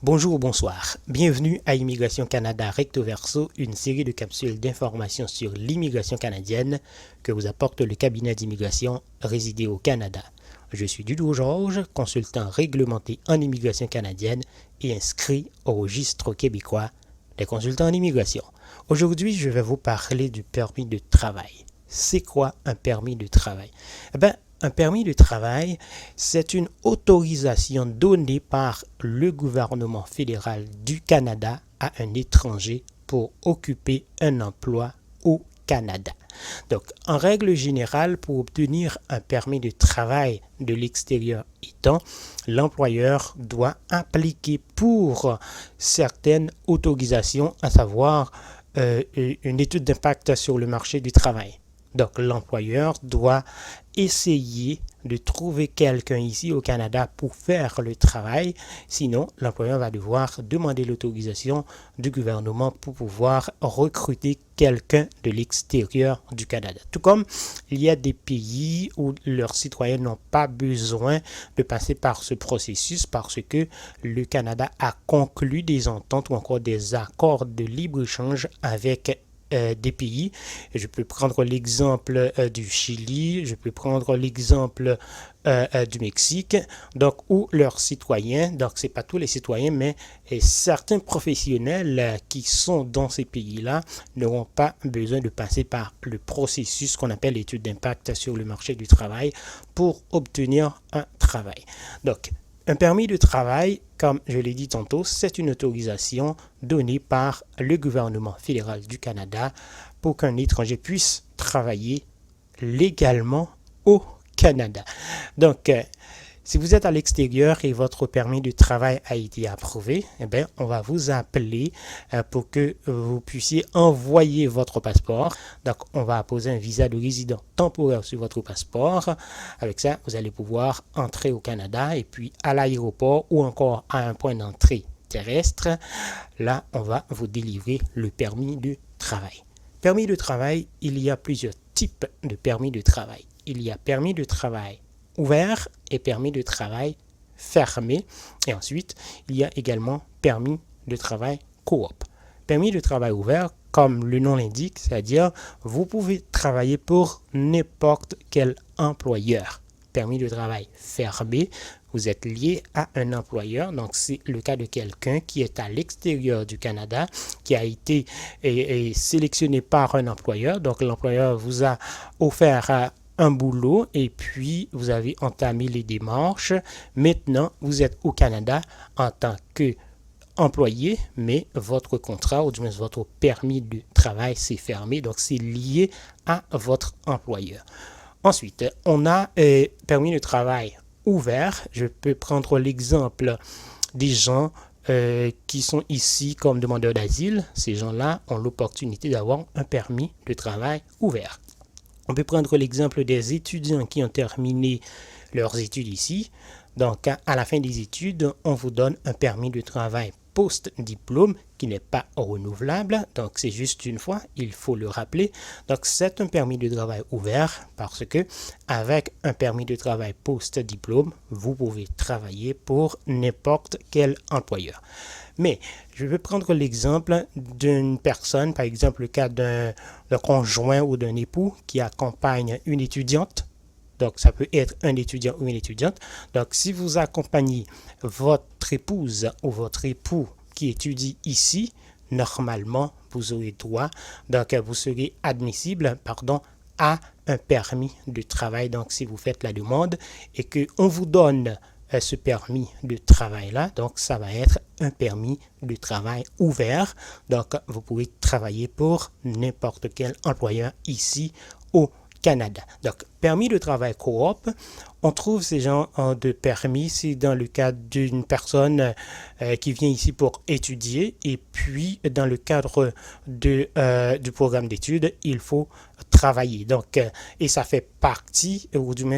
Bonjour ou bonsoir, bienvenue à Immigration Canada Recto Verso, une série de capsules d'informations sur l'immigration canadienne que vous apporte le cabinet d'immigration résidé au Canada. Je suis Dudo Georges, consultant réglementé en immigration canadienne et inscrit au registre québécois des consultants en immigration. Aujourd'hui, je vais vous parler du permis de travail. C'est quoi un permis de travail? Un permis de travail, c'est une autorisation donnée par le gouvernement fédéral du Canada à un étranger pour occuper un emploi au Canada. Donc, en règle générale, pour obtenir un permis de travail de l'extérieur étant, l'employeur doit appliquer pour certaines autorisations, à savoir une étude d'impact sur le marché du travail. Donc, l'employeur doit essayer de trouver quelqu'un ici au Canada pour faire le travail. Sinon, l'employeur va devoir demander l'autorisation du gouvernement pour pouvoir recruter quelqu'un de l'extérieur du Canada. Tout comme il y a des pays où leurs citoyens n'ont pas besoin de passer par ce processus parce que le Canada a conclu des ententes ou encore des accords de libre-échange avec des pays. Je peux prendre l'exemple du Chili, je peux prendre l'exemple du Mexique, donc où leurs citoyens, donc c'est pas tous les citoyens, mais certains professionnels qui sont dans ces pays-là n'auront pas besoin de passer par le processus qu'on appelle l'étude d'impact sur le marché du travail pour obtenir un travail. Donc, un permis de travail, comme je l'ai dit tantôt, c'est une autorisation donnée par le gouvernement fédéral du Canada pour qu'un étranger puisse travailler légalement au Canada. Donc, si vous êtes à l'extérieur et votre permis de travail a été approuvé, on va vous appeler pour que vous puissiez envoyer votre passeport. Donc, on va apposer un visa de résident temporaire sur votre passeport. Avec ça, vous allez pouvoir entrer au Canada et puis à l'aéroport ou encore à un point d'entrée terrestre. Là, on va vous délivrer le permis de travail. Permis de travail, il y a plusieurs types de permis de travail. Il y a permis de travail ouvert et permis de travail fermé. Et ensuite, il y a également permis de travail coop. Permis de travail ouvert, comme le nom l'indique, c'est-à-dire vous pouvez travailler pour n'importe quel employeur. Permis de travail fermé, vous êtes lié à un employeur. Donc, c'est le cas de quelqu'un qui est à l'extérieur du Canada, qui a été sélectionné par un employeur. Donc, l'employeur vous a offert un boulot et puis vous avez entamé les démarches. Maintenant, vous êtes au Canada en tant qu'employé, mais votre contrat ou du moins votre permis de travail s'est fermé. Donc, c'est lié à votre employeur. Ensuite, on a permis de travail ouvert. Je peux prendre l'exemple des gens qui sont ici comme demandeurs d'asile. Ces gens-là ont l'opportunité d'avoir un permis de travail ouvert. On peut prendre l'exemple des étudiants qui ont terminé leurs études ici. Donc, à la fin des études, on vous donne un permis de travail post-diplôme qui n'est pas renouvelable. Donc, c'est juste une fois, il faut le rappeler. Donc, c'est un permis de travail ouvert parce que avec un permis de travail post-diplôme, vous pouvez travailler pour n'importe quel employeur. Mais je vais prendre l'exemple d'une personne, par exemple le cas d'un conjoint ou d'un époux qui accompagne une étudiante. Donc, ça peut être un étudiant ou une étudiante. Donc, si vous accompagnez votre épouse ou votre époux qui étudie ici, normalement, vous aurez droit, donc vous serez admissible, à un permis de travail. Donc, si vous faites la demande et qu'on vous donne ce permis de travail-là, donc ça va être un permis de travail ouvert. Donc, vous pouvez travailler pour n'importe quel employeur ici au Canada. Donc, permis de travail coop, on trouve ces genres de permis, c'est dans le cadre d'une personne qui vient ici pour étudier et puis dans le cadre du programme d'études, il faut travailler. Donc, et ça fait partie, ou du moins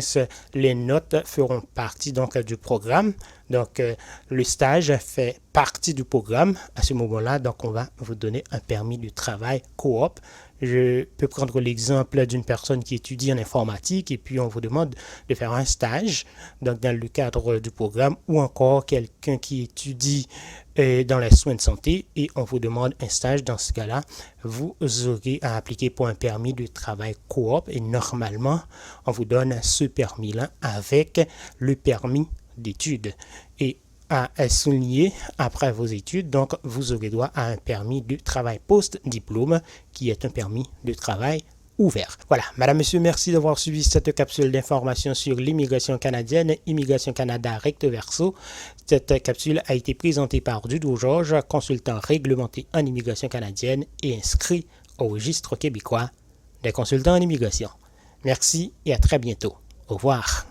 les notes feront partie donc du programme. Donc, le stage fait partie du programme à ce moment-là. Donc, on va vous donner un permis de travail coop. Je peux prendre l'exemple d'une personne qui étudie en informatique et puis on vous demande de faire un stage, donc dans le cadre du programme, ou encore quelqu'un qui étudie dans les soins de santé et on vous demande un stage. Dans ce cas-là, vous aurez à appliquer pour un permis de travail coop et normalement, on vous donne ce permis-là avec le permis d'études. Et à souligner, après vos études, donc vous aurez droit à un permis de travail post-diplôme qui est un permis de travail ouvert. Voilà, madame, monsieur, merci d'avoir suivi cette capsule d'information sur l'immigration canadienne, Immigration Canada recto verso. Cette capsule a été présentée par Dudo Georges, consultant réglementé en immigration canadienne et inscrit au registre québécois des consultants en immigration. Merci et à très bientôt. Au revoir.